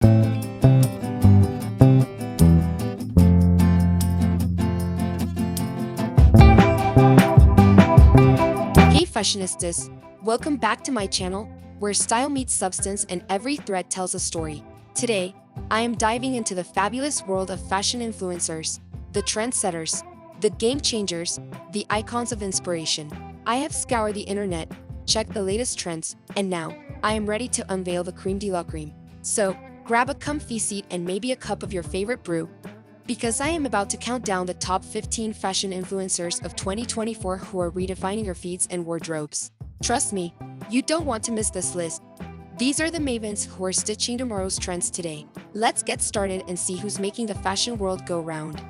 Hey fashionistas, welcome back to my channel, where style meets substance and every thread tells a story. Today, I am diving into the fabulous world of fashion influencers, the trendsetters, the game changers, the icons of inspiration. I have scoured the internet, checked the latest trends, and now, I am ready to unveil the cream de la cream. So, grab a comfy seat and maybe a cup of your favorite brew, because I am about to count down the top 15 fashion influencers of 2024 who are redefining your feeds and wardrobes. Trust me, you don't want to miss this list. These are the mavens who are stitching tomorrow's trends today. Let's get started and see who's making the fashion world go round.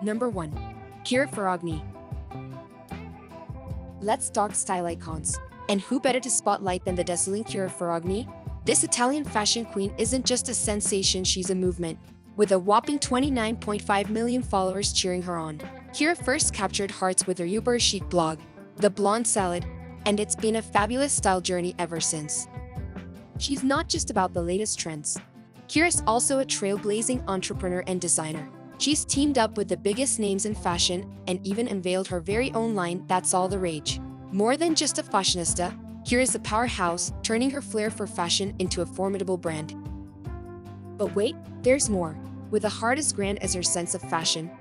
Number 1. Chiara Ferragni. Let's talk style icons. And who better to spotlight than the dazzling Chiara Ferragni? This Italian fashion queen isn't just a sensation, she's a movement, with a whopping 29.5 million followers cheering her on. Chiara first captured hearts with her uber chic blog, The Blonde Salad, and it's been a fabulous style journey ever since. She's not just about the latest trends. Chiara's also a trailblazing entrepreneur and designer. She's teamed up with the biggest names in fashion and even unveiled her very own line, That's All the Rage. More than just a fashionista, Chiara's a powerhouse, turning her flair for fashion into a formidable brand. But wait, there's more. With a heart as grand as her sense of fashion,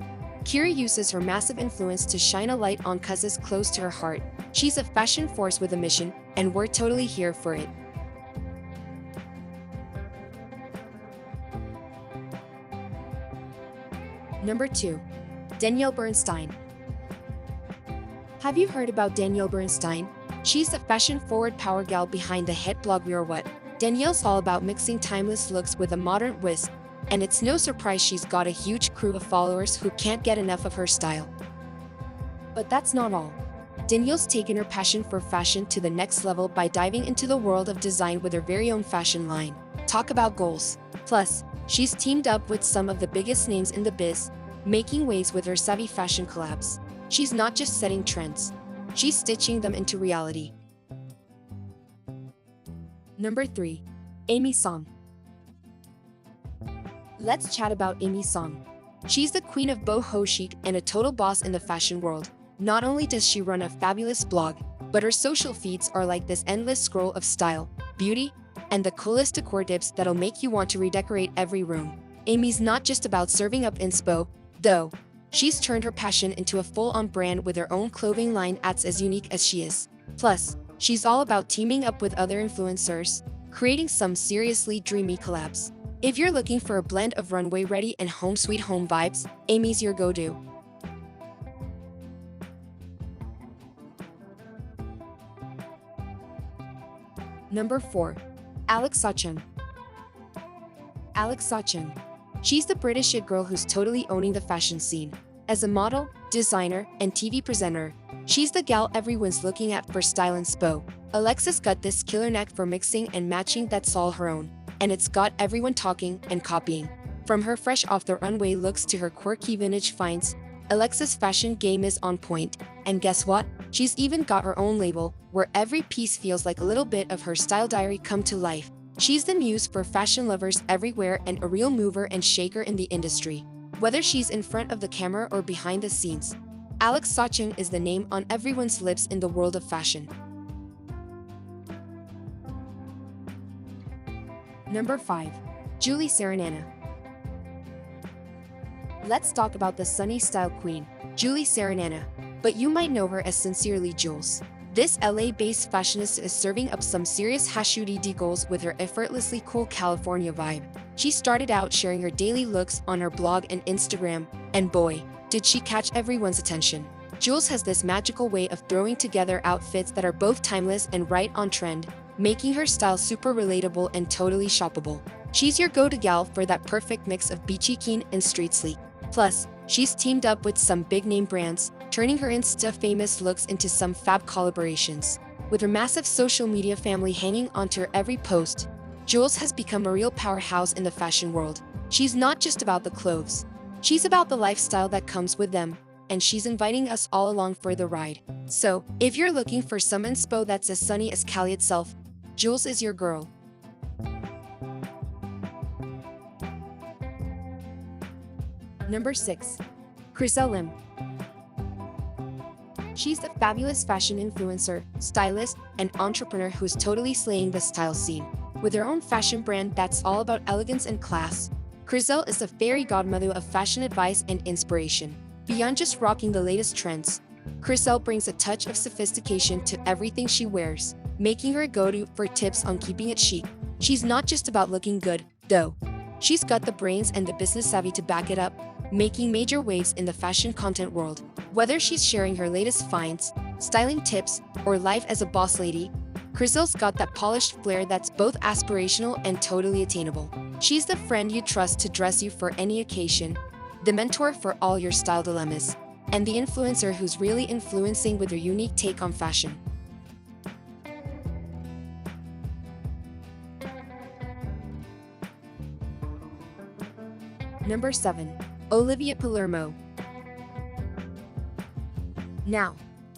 Chiara uses her massive influence to shine a light on causes close to her heart. She's a fashion force with a mission, and we're totally here for it. Number 2. Danielle Bernstein. Have you heard about Danielle Bernstein? She's the fashion-forward power gal behind the hit blog We Are What. Danielle's all about mixing timeless looks with a modern twist, and it's no surprise she's got a huge crew of followers who can't get enough of her style. But that's not all. Danielle's taken her passion for fashion to the next level by diving into the world of design with her very own fashion line. Talk about goals. Plus, she's teamed up with some of the biggest names in the biz, making waves with her savvy fashion collabs. She's not just setting trends, she's stitching them into reality. Number 3. Aimee Song. Let's chat about Aimee Song. She's the queen of boho chic and a total boss in the fashion world. Not only does she run a fabulous blog, but her social feeds are like this endless scroll of style, beauty, and the coolest decor tips that'll make you want to redecorate every room. Aimee's not just about serving up inspo, though. She's turned her passion into a full-on brand with her own clothing line that's as unique as she is. Plus, she's all about teaming up with other influencers, creating some seriously dreamy collabs. If you're looking for a blend of runway-ready and home sweet home vibes, Aimee's your go-to. Number 4. Alexa Chung. Alexa Chung. She's the British it girl who's totally owning the fashion scene. As a model, designer, and TV presenter, she's the gal everyone's looking at for style and spo. Alexa's got this killer knack for mixing and matching that's all her own, and it's got everyone talking and copying. From her fresh off the runway looks to her quirky vintage finds, Alexa's fashion game is on point, and guess what? She's even got her own label, where every piece feels like a little bit of her style diary come to life. She's the muse for fashion lovers everywhere and a real mover and shaker in the industry. Whether she's in front of the camera or behind the scenes, Alexa Chung is the name on everyone's lips in the world of fashion. Number 5. Julie Sariñana. Let's talk about the sunny style queen, Julie Sariñana, but you might know her as Sincerely Jules. This LA-based fashionista is serving up some serious #D goals with her effortlessly cool California vibe. She started out sharing her daily looks on her blog and Instagram, and boy, did she catch everyone's attention. Jules has this magical way of throwing together outfits that are both timeless and right on trend, making her style super relatable and totally shoppable. She's your go-to gal for that perfect mix of beachy keen and street sleek. Plus, she's teamed up with some big-name brands, turning her Insta-famous looks into some fab collaborations. With her massive social media family hanging onto her every post, Jules has become a real powerhouse in the fashion world. She's not just about the clothes. She's about the lifestyle that comes with them, and she's inviting us all along for the ride. So, if you're looking for some inspo that's as sunny as Cali itself, Jules is your girl. Number 6. Chriselle Lim. She's the fabulous fashion influencer, stylist, and entrepreneur who's totally slaying the style scene. With her own fashion brand that's all about elegance and class, Chriselle is the fairy godmother of fashion advice and inspiration. Beyond just rocking the latest trends, Chriselle brings a touch of sophistication to everything she wears, making her a go-to for tips on keeping it chic. She's not just about looking good, though. She's got the brains and the business savvy to back it up, making major waves in the fashion content world. Whether she's sharing her latest finds, styling tips, or life as a boss lady, Chriselle's got that polished flair that's both aspirational and totally attainable. She's the friend you trust to dress you for any occasion, the mentor for all your style dilemmas, and the influencer who's really influencing with her unique take on fashion. Number 7. Olivia Palermo. Now,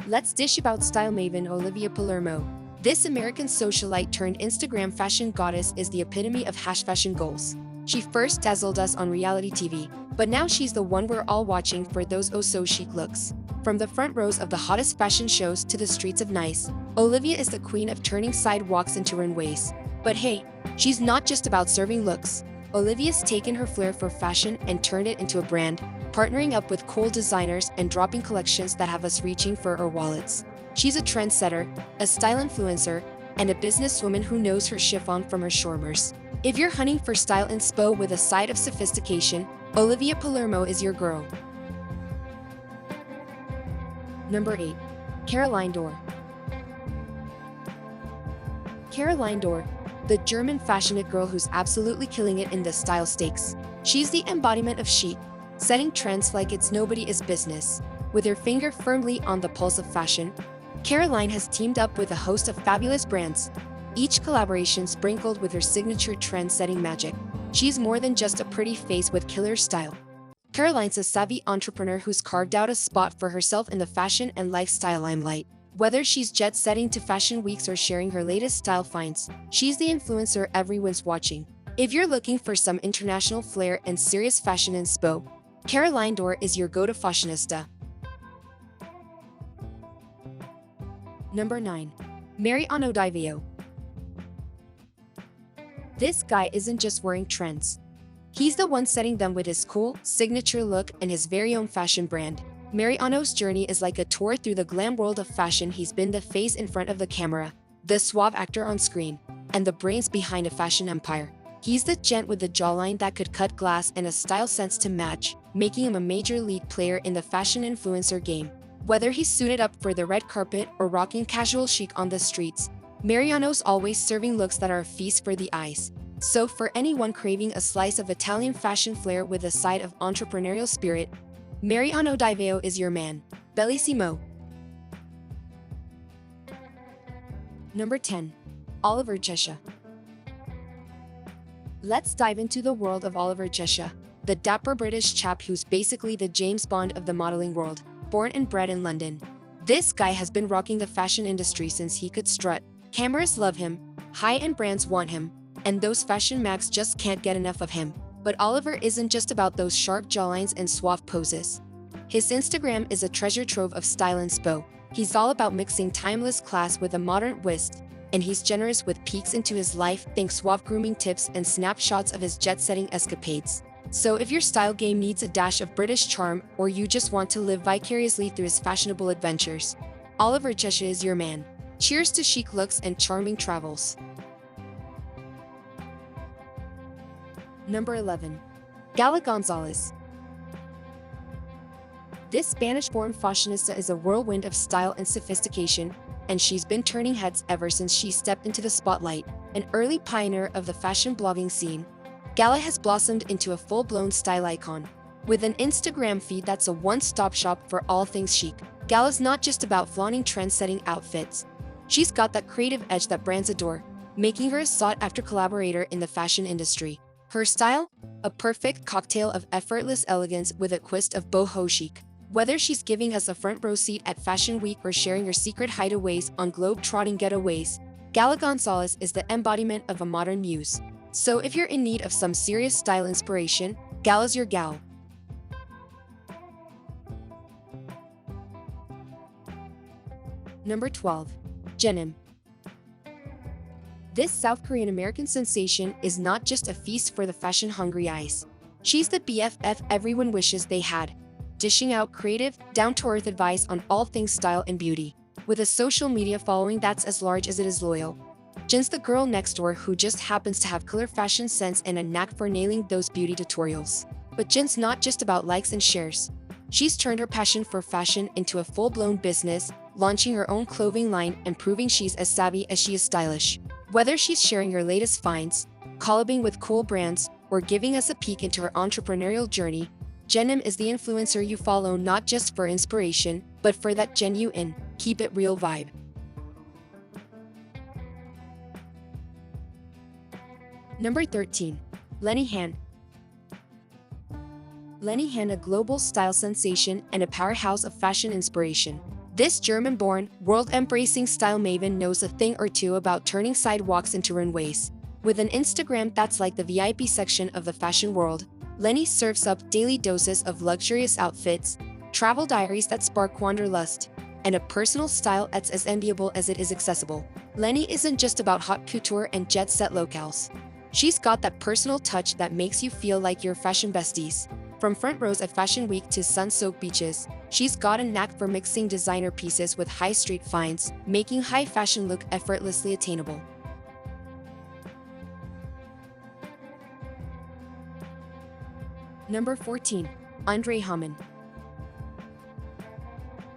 let's dish about style maven Olivia Palermo. This American socialite turned Instagram fashion goddess is the epitome of fashion goals. She first dazzled us on reality TV, but now she's the one we're all watching for those oh-so-chic looks. From the front rows of the hottest fashion shows to the streets of Nice, Olivia is the queen of turning sidewalks into runways. But hey, she's not just about serving looks. Olivia's taken her flair for fashion and turned it into a brand, partnering up with cool designers and dropping collections that have us reaching for our wallets. She's a trendsetter, a style influencer, and a businesswoman who knows her chiffon from her shormers. If you're hunting for style inspo with a side of sophistication, Olivia Palermo is your girl. Number 8. Caroline Daur. Caroline Daur, the German fashionette girl who's absolutely killing it in the style stakes. She's the embodiment of chic, setting trends like it's nobody's business. With her finger firmly on the pulse of fashion, Caroline has teamed up with a host of fabulous brands, each collaboration sprinkled with her signature trend-setting magic. She's more than just a pretty face with killer style. Caroline's a savvy entrepreneur who's carved out a spot for herself in the fashion and lifestyle limelight. Whether she's jet-setting to fashion weeks or sharing her latest style finds, she's the influencer everyone's watching. If you're looking for some international flair and serious fashion inspo, Caroline Daur is your go-to fashionista. Number 9. Mariano Di Vaio. This guy isn't just wearing trends. He's the one setting them with his cool, signature look and his very own fashion brand. Mariano's journey is like a tour through the glam world of fashion. He's been the face in front of the camera, the suave actor on screen, and the brains behind a fashion empire. He's the gent with the jawline that could cut glass and a style sense to match, making him a major league player in the fashion influencer game. Whether he's suited up for the red carpet or rocking casual chic on the streets, Mariano's always serving looks that are a feast for the eyes. So for anyone craving a slice of Italian fashion flair with a side of entrepreneurial spirit, Mariano Di Vaio is your man. Bellissimo. Number 10. Oliver Chéshire. Let's dive into the world of Oliver Chéshire, the dapper British chap who's basically the James Bond of the modeling world, born and bred in London. This guy has been rocking the fashion industry since he could strut. Cameras love him, high-end brands want him, and those fashion mags just can't get enough of him. But Oliver isn't just about those sharp jawlines and suave poses. His Instagram is a treasure trove of style inspo. He's all about mixing timeless class with a modern twist, and he's generous with peeks into his life, thanks suave grooming tips and snapshots of his jet-setting escapades. So if your style game needs a dash of British charm or you just want to live vicariously through his fashionable adventures, Oliver Chéshire is your man. Cheers to chic looks and charming travels. Number 11. Gala Gonzalez. This Spanish-born fashionista is a whirlwind of style and sophistication, and she's been turning heads ever since she stepped into the spotlight. An early pioneer of the fashion blogging scene, Gala has blossomed into a full-blown style icon. With an Instagram feed that's a one-stop shop for all things chic, Gala's not just about flaunting trend-setting outfits. She's got that creative edge that brands adore, making her a sought-after collaborator in the fashion industry. Her style? A perfect cocktail of effortless elegance with a twist of boho chic. Whether she's giving us a front row seat at Fashion Week or sharing her secret hideaways on globe-trotting getaways, Gala Gonzalez is the embodiment of a modern muse. So if you're in need of some serious style inspiration, Gala's your gal. Number 12. Jenn Im. This South Korean American sensation is not just a feast for the fashion-hungry eyes. She's the BFF everyone wishes they had, dishing out creative, down-to-earth advice on all things style and beauty. With a social media following that's as large as it is loyal, Jenn's the girl next door who just happens to have killer fashion sense and a knack for nailing those beauty tutorials. But Jenn's not just about likes and shares. She's turned her passion for fashion into a full-blown business, launching her own clothing line and proving she's as savvy as she is stylish. Whether she's sharing her latest finds, collabing with cool brands, or giving us a peek into her entrepreneurial journey, Jenn Im is the influencer you follow not just for inspiration, but for that genuine, keep it real vibe. Number 13. Leonie Hanne. Leonie Hanne, a global style sensation and a powerhouse of fashion inspiration. This German-born, world-embracing style maven knows a thing or two about turning sidewalks into runways. With an Instagram that's like the VIP section of the fashion world, Leonie serves up daily doses of luxurious outfits, travel diaries that spark wanderlust, and a personal style that's as enviable as it is accessible. Leonie isn't just about haute couture and jet-set locales. She's got that personal touch that makes you feel like you're fashion besties. From front rows at Fashion Week to sun-soaked beaches, she's got a knack for mixing designer pieces with high street finds, making high fashion look effortlessly attainable. Number 14. André Hamann.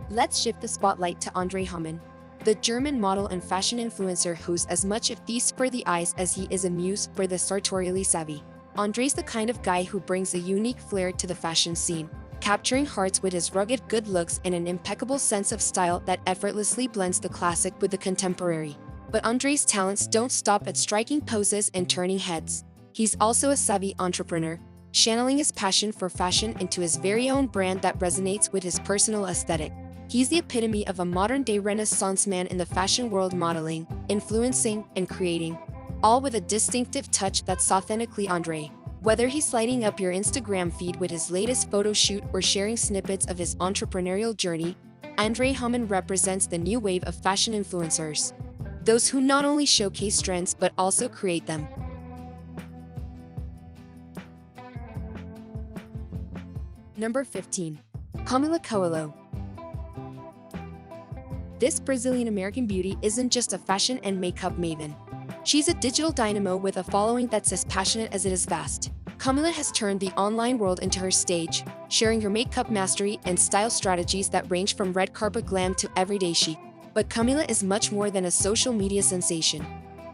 Let's shift the spotlight to André Hamann, the German model and fashion influencer who's as much a feast for the eyes as he is a muse for the sartorially savvy. Andre's the kind of guy who brings a unique flair to the fashion scene, capturing hearts with his rugged good looks and an impeccable sense of style that effortlessly blends the classic with the contemporary. But Andre's talents don't stop at striking poses and turning heads. He's also a savvy entrepreneur, channeling his passion for fashion into his very own brand that resonates with his personal aesthetic. He's the epitome of a modern-day Renaissance man in the fashion world, modeling, influencing, and creating, all with a distinctive touch that's authentically André. Whether he's lighting up your Instagram feed with his latest photo shoot or sharing snippets of his entrepreneurial journey, André Hamann represents the new wave of fashion influencers. Those who not only showcase trends but also create them. Number 15. Camila Coelho. This Brazilian-American beauty isn't just a fashion and makeup maven. She's a digital dynamo with a following that's as passionate as it is vast. Camila has turned the online world into her stage, sharing her makeup mastery and style strategies that range from red carpet glam to everyday chic. But Camila is much more than a social media sensation.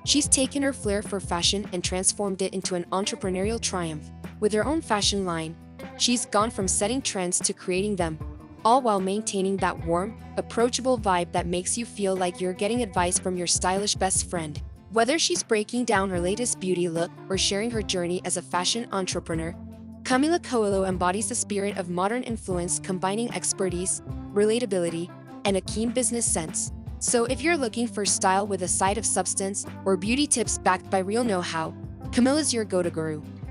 She's taken her flair for fashion and transformed it into an entrepreneurial triumph. With her own fashion line, she's gone from setting trends to creating them, all while maintaining that warm, approachable vibe that makes you feel like you're getting advice from your stylish best friend. Whether she's breaking down her latest beauty look or sharing her journey as a fashion entrepreneur, Camila Coelho embodies the spirit of modern influence, combining expertise, relatability, and a keen business sense. So if you're looking for style with a side of substance or beauty tips backed by real know-how, Camila's your go-to guru.